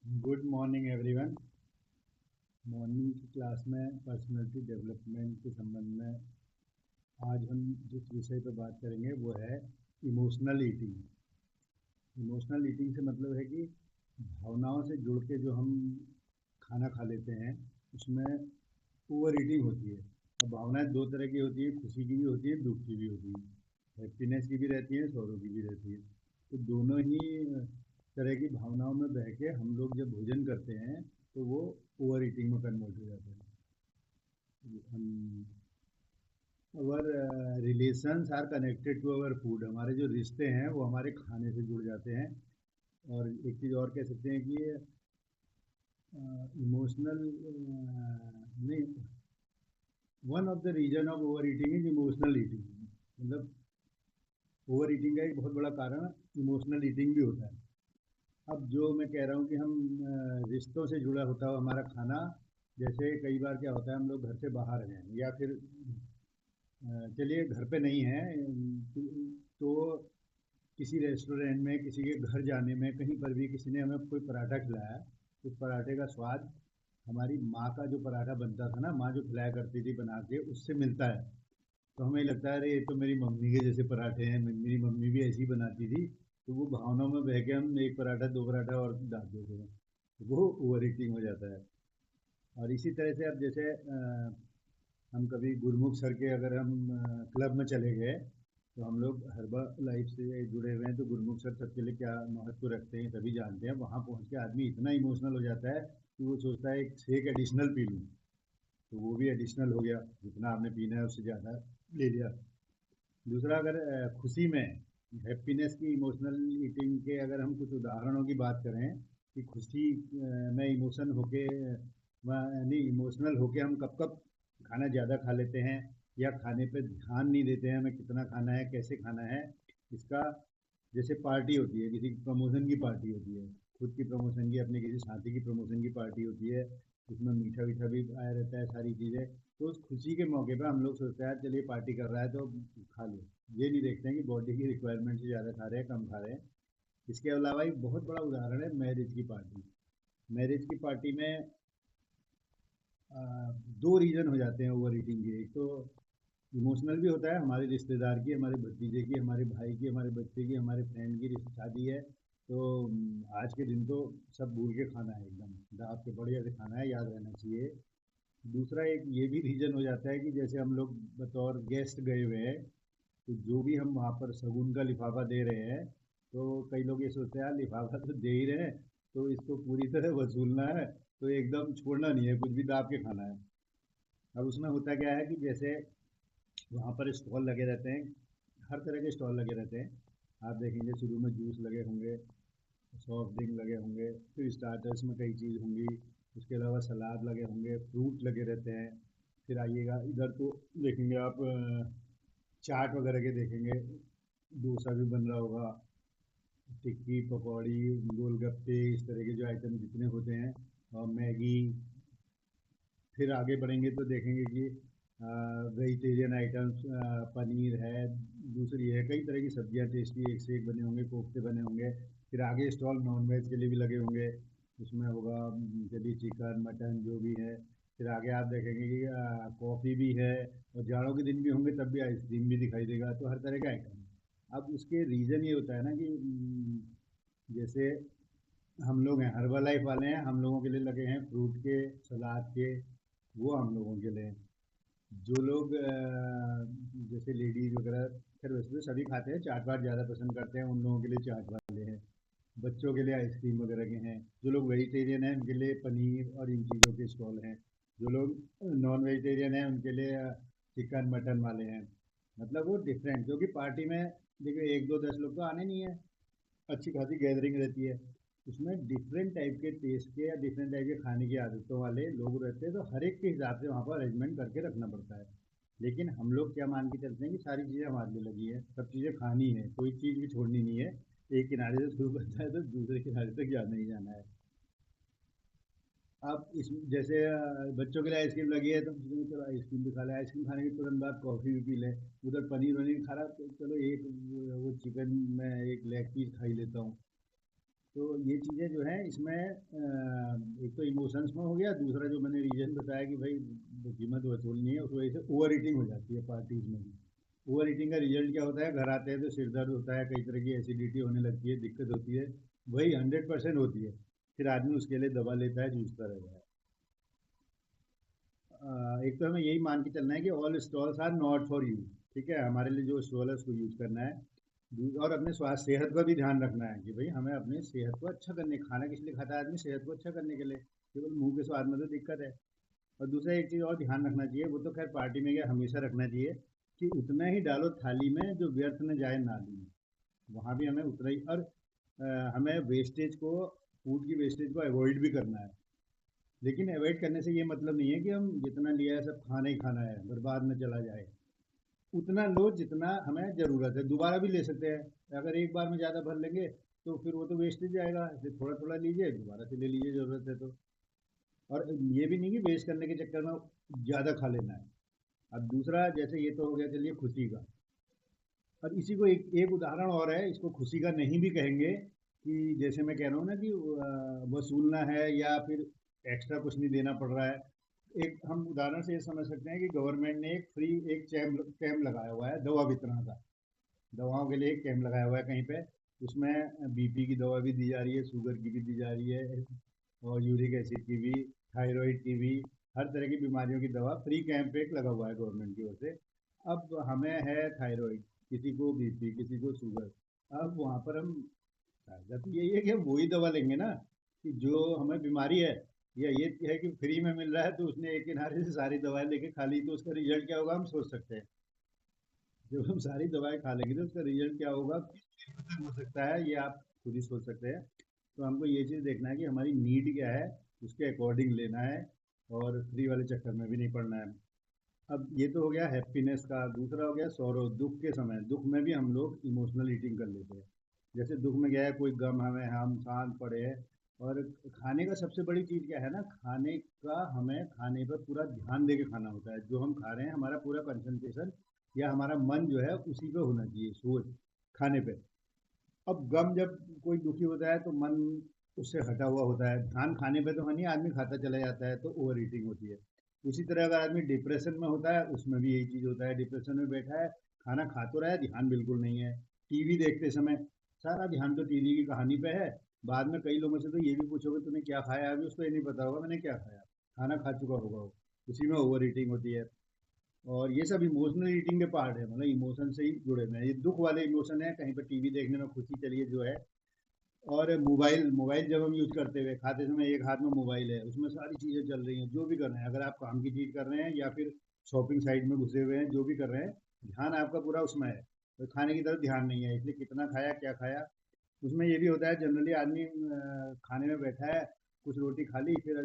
Good morning everyone. Morning की class में personality development के संबंध में आज हम जिस विषय पर बात करेंगे वो है इमोशनल ईटिंग। इमोशनल ईटिंग से मतलब है कि भावनाओं से जुड़ के जो हम खाना खा लेते हैं उसमें ओवर ईटिंग होती है। और भावनाएं दो तरह की होती है, खुशी की भी होती है, दुख की भी होती है, हैप्पीनेस की भी रहती है, सौरों की भी रहती है। तो दोनों ही तरह की भावनाओं में बह के हम लोग जब भोजन करते हैं तो वो ओवर ईटिंग में कन्वर्ट हो जाता है। Our relations are connected to our food, हमारे जो रिश्ते हैं वो हमारे खाने से जुड़ जाते हैं। और एक चीज़ और कह सकते हैं कि इमोशनल नहीं, one of the reason of over eating is emotional eating. मतलब ओवर ईटिंग का एक बहुत बड़ा कारण इमोशनल ईटिंग भी होता है। अब जो मैं कह रहा हूँ कि हम रिश्तों से जुड़ा होता है हमारा खाना। जैसे कई बार क्या होता है, हम लोग घर से बाहर हैं या फिर चलिए घर पे नहीं है, तो किसी रेस्टोरेंट में किसी के घर जाने में कहीं पर भी किसी ने हमें कोई पराठा खिलाया, उस पराठे का स्वाद हमारी माँ का जो पराठा बनता था ना, माँ जो खिलाया करती थी बना के, उससे मिलता है। तो हमें लगता है अरे ये तो मेरी मम्मी के जैसे पराठे हैं, मेरी मम्मी भी ऐसी ही बनाती थी। तो वो भावनाओं में बह के हम एक पराठा दो पराठा और डाल देते हैं, तो वो ओवर ईटिंग हो जाता है। और इसी तरह से अब जैसे हम कभी गुरमुख सर के अगर हम क्लब में चले गए, तो हम लोग हर्बल लाइफ से जुड़े हुए हैं, तो गुरमुख सर सबके लिए क्या महत्व रखते हैं सभी जानते हैं। वहाँ पहुँच के आदमी इतना इमोशनल हो जाता है कि वो सोचता है एक शेक एडिशनल पी लूँ, तो वो भी एडिशनल हो गया, जितना आपने पीना है उससे ज़्यादा ले लिया। दूसरा, अगर खुशी में हैप्पीनेस की इमोशनल ईटिंग के अगर हम कुछ उदाहरणों की बात करें कि खुशी में इमोशन होके नहीं इमोशनल होके हम कब कब खाना ज़्यादा खा लेते हैं या खाने पे ध्यान नहीं देते हैं हमें कितना खाना है कैसे खाना है। इसका जैसे पार्टी होती है, किसी की प्रमोशन की पार्टी होती है, खुद की प्रमोशन की, अपने किसी साथी की प्रमोशन की पार्टी होती है, उसमें मीठा वीठा भी आया रहता है, सारी चीज़ें। तो उस खुशी के मौके पर हम लोग सोचते हैं चलिए पार्टी कर रहा है तो खा लो। ये नहीं देखते हैं कि बॉडी की रिक्वायरमेंट से ज़्यादा खा रहे हैं कम खा रहे हैं। इसके अलावा एक बहुत बड़ा उदाहरण है मैरिज की पार्टी। मैरिज की पार्टी में आ, दो रीज़न हो जाते हैं ओवर ईटिंग के। एक तो इमोशनल भी होता है, हमारे रिश्तेदार की, हमारे भतीजे की, हमारे भाई की, हमारे बच्चे की, हमारे फ्रेंड की शादी है, तो आज के दिन तो सब भूल के खाना है, एकदम दाब के बढ़िया से खाना है, याद रहना चाहिए। दूसरा एक ये भी रीज़न हो जाता है कि जैसे हम लोग बतौर गेस्ट गए हुए हैं, तो जो भी हम वहाँ पर शगुन का लिफाफा दे रहे हैं, तो कई लोग ये सोचते हैं यार लिफाफा तो दे ही रहे हैं, तो इसको पूरी तरह वसूलना है, तो एकदम छोड़ना नहीं है, कुछ भी दाब के खाना है। अब उसमें होता क्या है कि जैसे वहाँ पर स्टॉल लगे रहते हैं, हर तरह के स्टॉल लगे रहते हैं। आप देखेंगे शुरू में जूस लगे होंगे, सॉफ्ट ड्रिंक लगे होंगे, फिर स्टार्टर्स में कई चीज़ होंगी, उसके अलावा सलाद लगे होंगे, फ्रूट लगे रहते हैं। फिर आइएगा इधर तो देखेंगे आप चाट वगैरह के देखेंगे, डोसा भी बन रहा होगा, टिक्की पकौड़ी गोलगप्पे, इस तरह के जो आइटम जितने होते हैं, और मैगी। फिर आगे बढ़ेंगे तो देखेंगे कि वेजिटेरियन आइटम्स, पनीर है, दूसरी है, कई तरह की सब्जियां टेस्टी एक से एक बने होंगे, कोफ्ते बने होंगे। फिर आगे स्टॉल नॉन वेज के लिए भी लगे होंगे, उसमें होगा चलिए चिकन मटन जो भी है। फिर आगे आप देखेंगे कि कॉफ़ी भी है, और जाड़ों के दिन भी होंगे तब भी आइसक्रीम भी दिखाई देगा, तो हर तरह का आइटम है। अब उसके रीज़न ये होता है ना कि जैसे हम लोग हैं हर्बल लाइफ वाले हैं, हम लोगों के लिए लगे हैं फ्रूट के, सलाद के, वो हम लोगों के लिए। जो लोग जैसे लेडीज वगैरह, खैर वैसे तो सभी खाते हैं, चाट वाट ज़्यादा पसंद करते हैं, उन लोगों के लिए चाट वाले हैं। बच्चों के लिए आइसक्रीम वगैरह के हैं। जो लोग वेजिटेरियन हैं उनके लिए पनीर और इन चीज़ों के स्टॉल हैं। जो लोग नॉन वेजिटेरियन हैं उनके लिए चिकन मटन वाले हैं। मतलब वो डिफरेंट, क्योंकि पार्टी में देखिए एक दो दस लोग तो आने नहीं है, अच्छी खासी गैदरिंग रहती है, उसमें डिफरेंट टाइप के टेस्ट के या डिफरेंट टाइप के खाने की आदतों वाले लोग रहते हैं, तो हर एक के हिसाब से वहाँ पर अरेंजमेंट करके रखना पड़ता है। लेकिन हम लोग क्या मान के चलते हैं कि सारी चीज़ें हमारे लिए लगी है, सब चीज़ें खानी है, कोई चीज़ भी छोड़नी नहीं है। एक किनारे से शुरू करता है तो दूसरे किनारे तक जाना ही जाना है। आप इस जैसे बच्चों के लिए आइसक्रीम लगी है तो सोचेंगे चलो आइसक्रीम भी खा ले, आइसक्रीम खाने के तुरंत बाद कॉफ़ी भी पी ले। उधर पनीर वनीर खा रहा तो चलो एक वो चिकन में एक लेग पीस खा ही लेता हूँ। तो ये चीज़ें जो हैं इसमें एक तो इमोशंस में हो गया, दूसरा जो मैंने रीज़न बताया कि भाई कीमत वसूलनी है, उस वजह से ओवर ईटिंग हो जाती है पार्टीज़ में भी। ओवर ईटिंग का रिजल्ट क्या होता है, घर आते हैं तो सिर दर्द होता है, कई तरह की एसिडिटी होने लगती है, दिक्कत होती है, वही 100% होती है। फिर आदमी उसके लिए दवा लेता है, जूझता रहता है। एक तो हमें यही मान के चलना है कि all stalls are not for you. ठीक है, हमारे लिए जो स्टॉल है उसको यूज़ करना है। और अपने स्वास्थ्य सेहत का भी ध्यान रखना है कि भाई हमें अपनी सेहत को अच्छा करने, खाना किस लिए खाता है आदमी, सेहत को अच्छा करने के लिए, केवल मुंह के स्वाद में तो दिक्कत है। और दूसरा एक चीज़ और ध्यान रखना चाहिए, वो तो खैर पार्टी में क्या हमेशा रखना चाहिए, कि उतना ही डालो थाली में जो व्यर्थ न जाए नाली में। वहाँ भी हमें उतना ही, और हमें वेस्टेज को, फूड की वेस्टेज को अवॉइड भी करना है। लेकिन अवॉइड करने से ये मतलब नहीं है कि हम जितना लिया है सब खाना ही खाना है, बर्बाद में चला जाए। उतना लो जितना हमें ज़रूरत है, दोबारा भी ले सकते हैं। अगर एक बार में ज़्यादा भर लेंगे तो फिर वो तो वेस्टेज जाएगा, इसलिए थोड़ा थोड़ा लीजिए, दोबारा से ले लीजिए ज़रूरत है तो। और ये भी नहीं कि वेस्ट करने के चक्कर में ज़्यादा खा लेना है। अब दूसरा, जैसे ये तो हो गया चलिए खुशी का, और इसी को एक उदाहरण और है, इसको खुशी का नहीं भी कहेंगे, कि जैसे मैं कह रहा हूँ ना कि वसूलना है या फिर एक्स्ट्रा कुछ नहीं देना पड़ रहा है। एक हम उदाहरण से ये समझ सकते हैं कि गवर्नमेंट ने एक कैंप लगाया हुआ है दवा वितरण का। दवाओं के लिए एक कैंप लगाया हुआ है कहीं पे, उसमें बीपी की दवा भी दी जा रही है, शुगर की भी दी जा रही है, और यूरिक एसिड की भी, थायराइड की भी, हर तरह की बीमारियों की दवा फ्री कैंप एक लगा हुआ है गवर्नमेंट की ओर से। अब हमें है थायराइड, किसी को बीपी, किसी को शुगर, अब वहाँ पर हम, फायदा तो यही है कि हम वही दवा लेंगे ना, कि जो हमें बीमारी है। या ये है कि फ्री में मिल रहा है तो उसने एक किनारे से सारी दवाएं लेके खा ली, तो उसका रिजल्ट क्या होगा हम सोच सकते हैं। जब हम सारी दवाएं खा लेंगे तो उसका रिजल्ट क्या होगा, हो सकता है ये आप खुद ही सोच सकते हैं। तो हमको ये चीज़ देखना है कि हमारी नीड क्या है, उसके अकॉर्डिंग लेना है, और फ्री वाले चक्कर में भी नहीं पड़ना है। अब ये तो हो गया हैप्पीनेस का, दूसरा हो गया सौरो, दुख के समय, दुख में भी हम लोग इमोशनल ईटिंग कर लेते हैं। जैसे दुख में गया है, कोई गम हमें, हम शांत पड़े हैं, और खाने का सबसे बड़ी चीज़ क्या है ना, खाने का हमें खाने पर पूरा ध्यान दे के खाना होता है। जो हम खा रहे हैं हमारा पूरा कंसंट्रेशन या हमारा मन जो है उसी पे होना चाहिए, सोच खाने पे। अब गम, जब कोई दुखी होता है तो मन उससे हटा हुआ होता है, ध्यान खाने पे तो है नहीं, आदमी खाता चला जाता है, तो ओवर ईटिंग होती है। उसी तरह अगर आदमी डिप्रेशन में होता है, उसमें भी यही चीज़ होता है, डिप्रेशन में बैठा है, खाना खा तो रहा है, ध्यान बिल्कुल नहीं है। टीवी देखते समय सारा ध्यान तो टीवी की कहानी पे है। बाद में कई लोगों से तो ये भी पूछोगे तुम्हें क्या खाया, अभी उसको ये नहीं पता होगा मैंने क्या खाया, खाना खा चुका होगा वो। उसी में ओवर ईटिंग होती है। और ये सब इमोशनल ईटिंग के पार्ट है, मतलब इमोशन से ही जुड़े हुए हैं, ये दुख वाले इमोशन है, कहीं पर टीवी देखने में खुशी चलिए जो है। और मोबाइल मोबाइल जब हम यूज़ करते हुए खाते समय, एक हाथ में मोबाइल है, उसमें सारी चीज़ें चल रही हैं, जो भी कर रहे हैं, अगर आप काम की चीज़ कर रहे हैं या फिर शॉपिंग साइट में घुसे हुए हैं, जो भी कर रहे हैं, ध्यान आपका पूरा उसमें है, तो खाने की तरफ ध्यान नहीं है, इसलिए कितना खाया क्या खाया। उसमें ये भी होता है जनरली आदमी खाने में बैठा है, कुछ रोटी खा ली, फिर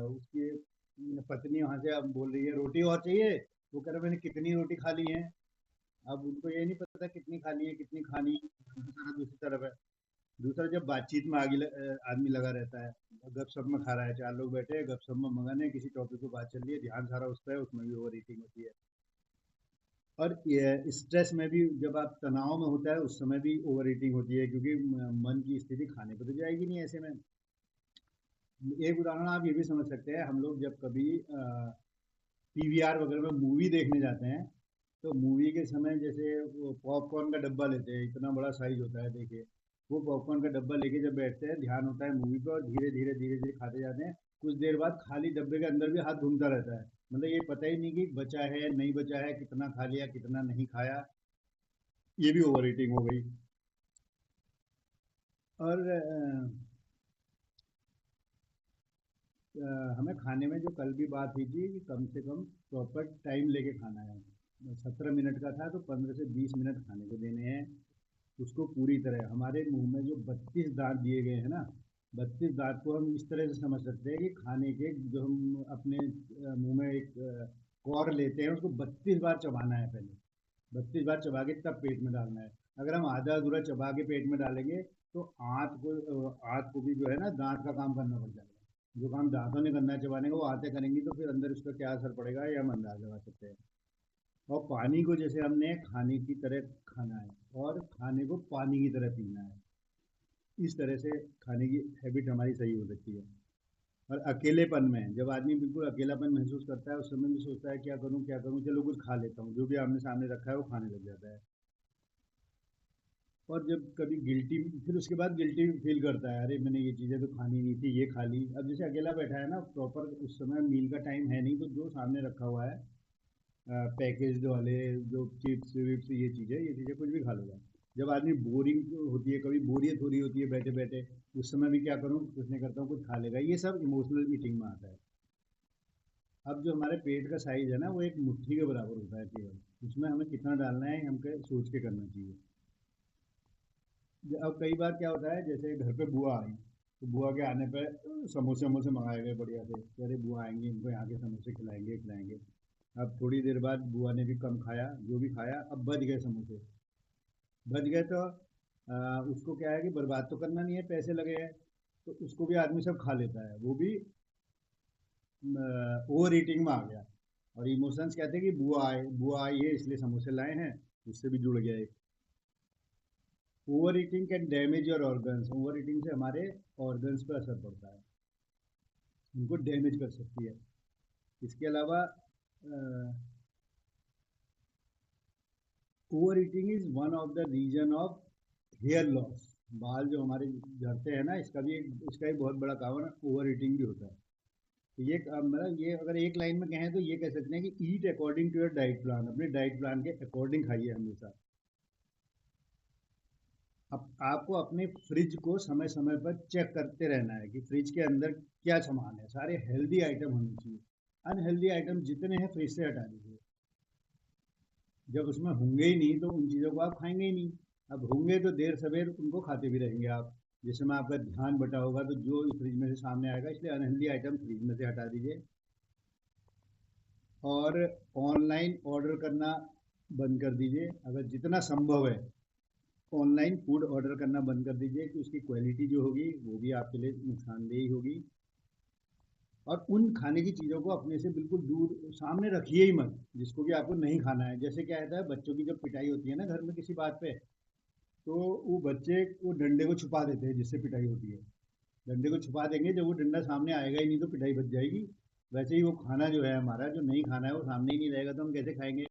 उसकी पत्नी वहाँ से अब बोल रही है रोटी और चाहिए, वो कह रहा मैंने कितनी रोटी खा ली है। अब उनको ये नहीं पता कितनी खानी है, कितनी खानी है, सारा दूसरी तरफ है। दूसरा, जब बातचीत में आदमी लगा रहता है, गपशप में खा रहा है, चार लोग बैठे हैं गपशप में मगन है, किसी टॉपिक पे बात चल रही है, ध्यान सारा उस पर है, उसमें भी ओवर ईटिंग होती है। और ये स्ट्रेस में भी, जब आप तनाव में होता है उस समय भी ओवर ईटिंग होती है, क्योंकि मन की स्थिति खाने पर तो जाएगी नहीं ऐसे में। एक उदाहरण आप ये भी समझ सकते हैं, हम लोग जब कभी पीवीआर वगैरह में मूवी देखने जाते हैं, तो मूवी के समय जैसे वो पॉपकॉर्न का डब्बा लेते हैं, इतना बड़ा साइज होता है देखिए, वो पॉपकॉर्न का डब्बा लेके जब बैठते हैं, ध्यान होता है मूवी पे, और धीरे धीरे धीरे धीरे खाते जाते हैं। कुछ देर बाद खाली डब्बे के अंदर भी हाथ घूमता रहता है, मतलब ये पता ही नहीं कि बचा है नहीं बचा है, कितना खा लिया कितना नहीं खाया। ये भी ओवर ईटिंग हो गई। और हमें खाने में जो कल भी बात हुई थी कि कम से कम प्रॉपर टाइम लेके खाना है। 17 मिनट का था तो 15 से 20 मिनट खाने को देने हैं। उसको पूरी तरह, हमारे मुंह में जो 32 दांत दिए गए हैं ना, 32 दांत को हम इस तरह से समझ सकते हैं कि खाने के, जो हम अपने मुंह में एक कौर लेते हैं, उसको 32 बार चबाना है पहले। 32 बार चबा के तब पेट में डालना है। अगर हम आधा अधूरा चबा के पेट में डालेंगे तो आँत को भी जो है ना दांत का काम करना पड़ जाएगा। जो काम दांतों ने करना है चबाने का, वो आते करेंगी, तो फिर अंदर उसका क्या असर पड़ेगा ये हम अंदाजा लगा सकते हैं। और पानी को जैसे हमने खाने की तरह खाना है, और खाने को पानी की तरह पीना है। इस तरह से खाने की हैबिट हमारी सही हो सकती है। और अकेलेपन में जब आदमी बिल्कुल अकेलापन महसूस करता है, उस समय भी सोचता है क्या करूँ, चलो कुछ खा लेता हूँ, जो भी आमने सामने रखा है वो खाने लग जाता है। और जब कभी गिल्टी, फिर उसके बाद गिल्टी फील करता है, अरे मैंने ये चीज़ें तो खानी नहीं थी, ये खा ली। अब जैसे अकेला बैठा है ना, प्रॉपर उस समय मील का टाइम है नहीं, तो जो सामने रखा हुआ है पैकेज वाले, जो चिप्स विप्स, ये चीज़ें कुछ भी खा लेगा। जब आदमी बोरिंग होती है, कभी बोरियत हो रही होती है बैठे बैठे, उस समय भी क्या करूँ, कुछ नहीं करता हूँ, कुछ खा लेगा। ये सब इमोशनल ईटिंग में आता है। अब जो हमारे पेट का साइज है ना, वो एक मुट्ठी के बराबर होता है केवल, उसमें हमें कितना डालना है हमको सोच के करना चाहिए। अब कई बार क्या होता है, जैसे घर पे बुआ आई, तो बुआ के आने पे समोसे वमोसे मंगाए गए बढ़िया से, कि अरे बुआ आएंगी, इनको यहाँ के समोसे खिलाएंगे खिलाएंगे। अब थोड़ी देर बाद बुआ ने भी कम खाया, जो भी खाया, अब बच गए समोसे। बच गए तो उसको क्या है कि बर्बाद तो करना नहीं है, पैसे लगे हैं, तो उसको भी आदमी सब खा लेता है, वो भी ओवर ईटिंग में आ गया। और इमोशंस कहते हैं कि बुआ आई है इसलिए समोसे लाए हैं, उससे भी जुड़ गया एक। Over eating can damage your organs, over eating से हमारे ऑर्गन्स पर असर पड़ता है, उनको डैमेज कर सकती है। इसके अलावा over eating is one of the reason of hair loss. बाल जो हमारे झड़ते हैं ना, इसका एक बहुत बड़ा कारण ओवर ईटिंग भी होता है। तो ये मतलब ये अगर एक लाइन में कहें तो ये कह सकते हैं कि eat according to your diet plan, अपने डाइट प्लान के अकॉर्डिंग खाइए हमेशा। अब आपको अपने फ्रिज को समय समय पर चेक करते रहना है कि फ्रिज के अंदर क्या सामान है, सारे हेल्दी आइटम होने चाहिए। अनहेल्दी आइटम जितने हैं फ्रिज से हटा दीजिए। जब उसमें होंगे ही नहीं तो उन चीज़ों को आप खाएंगे ही नहीं। अब होंगे तो देर सवेर उनको खाते भी रहेंगे आप, जिस समय आपका ध्यान बटा होगा तो जो फ्रिज में से सामने आएगा, इसलिए अनहेल्दी आइटम फ्रिज में से हटा दीजिए। और ऑनलाइन ऑर्डर करना बंद कर दीजिए, अगर जितना संभव है ऑनलाइन फूड ऑर्डर करना बंद कर दीजिए, कि उसकी क्वालिटी जो होगी वो भी आपके लिए नुकसानदेही होगी। और उन खाने की चीज़ों को अपने से बिल्कुल दूर सामने रखिए ही मत, जिसको कि आपको नहीं खाना है। जैसे क्या होता है, बच्चों की जब पिटाई होती है ना घर में किसी बात पे, तो वो बच्चे वो डंडे को छुपा देते हैं जिससे पिटाई होती है। डंडे को छुपा देंगे, जब वो डंडा सामने आएगा ही नहीं तो पिटाई बच जाएगी। वैसे ही वो खाना जो है हमारा, जो नहीं खाना है वो सामने ही नहीं रहेगा तो हम कैसे खाएंगे।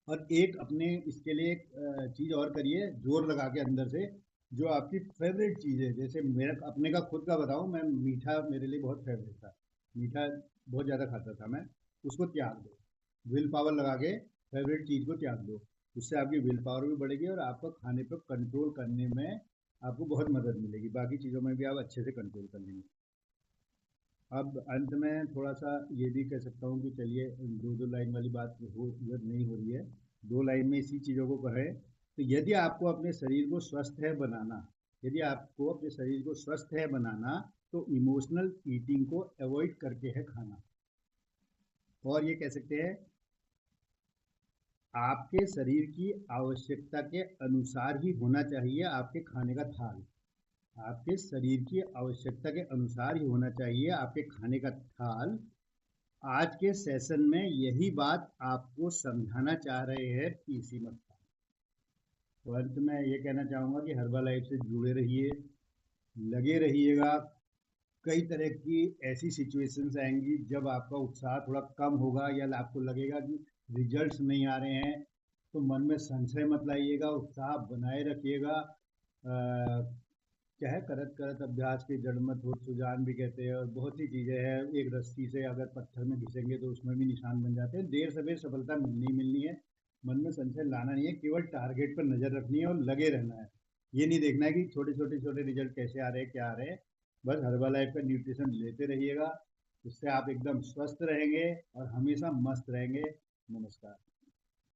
और एक अपने इसके लिए एक चीज़ और करिए, जोर लगा के अंदर से, जो आपकी फेवरेट चीज़ है। जैसे मेरा अपने का खुद का बताऊं, मैं मीठा मेरे लिए बहुत फेवरेट था, मीठा बहुत ज़्यादा खाता था मैं। उसको त्याग दो, विल पावर लगा के फेवरेट चीज़ को त्याग दो। उससे आपकी विल पावर भी बढ़ेगी और आपको खाने पर कंट्रोल करने में आपको बहुत मदद मिलेगी, बाकी चीज़ों में भी आप अच्छे से कंट्रोल कर लेंगे। अब अंत में थोड़ा सा ये भी कह सकता हूँ कि चलिए, दो दो लाइन वाली बात नहीं हो रही है, दो लाइन में इसी चीज़ों को कहें तो, यदि आपको अपने शरीर को स्वस्थ है बनाना, तो इमोशनल ईटिंग को अवॉइड करके है खाना। और ये कह सकते हैं, आपके शरीर की आवश्यकता के अनुसार ही होना चाहिए आपके खाने का थाल। आपके शरीर की आवश्यकता के अनुसार ही होना चाहिए आपके खाने का थाल। आज के सेशन में यही बात आपको समझाना चाह रहे हैं पीसी मस्तान। तो अंत में ये कहना चाहूँगा कि हर्बल लाइफ से जुड़े रहिए, लगे रहिएगा। कई तरह की ऐसी सिचुएशंस आएंगी जब आपका उत्साह थोड़ा कम होगा, या आपको लगेगा कि रिजल्ट्स नहीं आ रहे हैं, तो मन में संशय मत लाइएगा, उत्साह बनाए रखिएगा। क्या है, करत करत अभ्यास की जड़ मत होत सुजान भी कहते हैं, और बहुत सी चीज़ें हैं। एक रस्सी से अगर पत्थर में घिसेंगे तो उसमें भी निशान बन जाते हैं। देर सवेर सफलता मिलनी ही मिलनी है, मन में संशय लाना नहीं है, केवल टारगेट पर नज़र रखनी है और लगे रहना है। ये नहीं देखना है कि छोटे रिजल्ट कैसे आ रहे हैं, क्या आ रहे हैं। बस हर्बल लाइफ का न्यूट्रिशन लेते रहिएगा, इससे आप एकदम स्वस्थ रहेंगे और हमेशा मस्त रहेंगे। नमस्कार।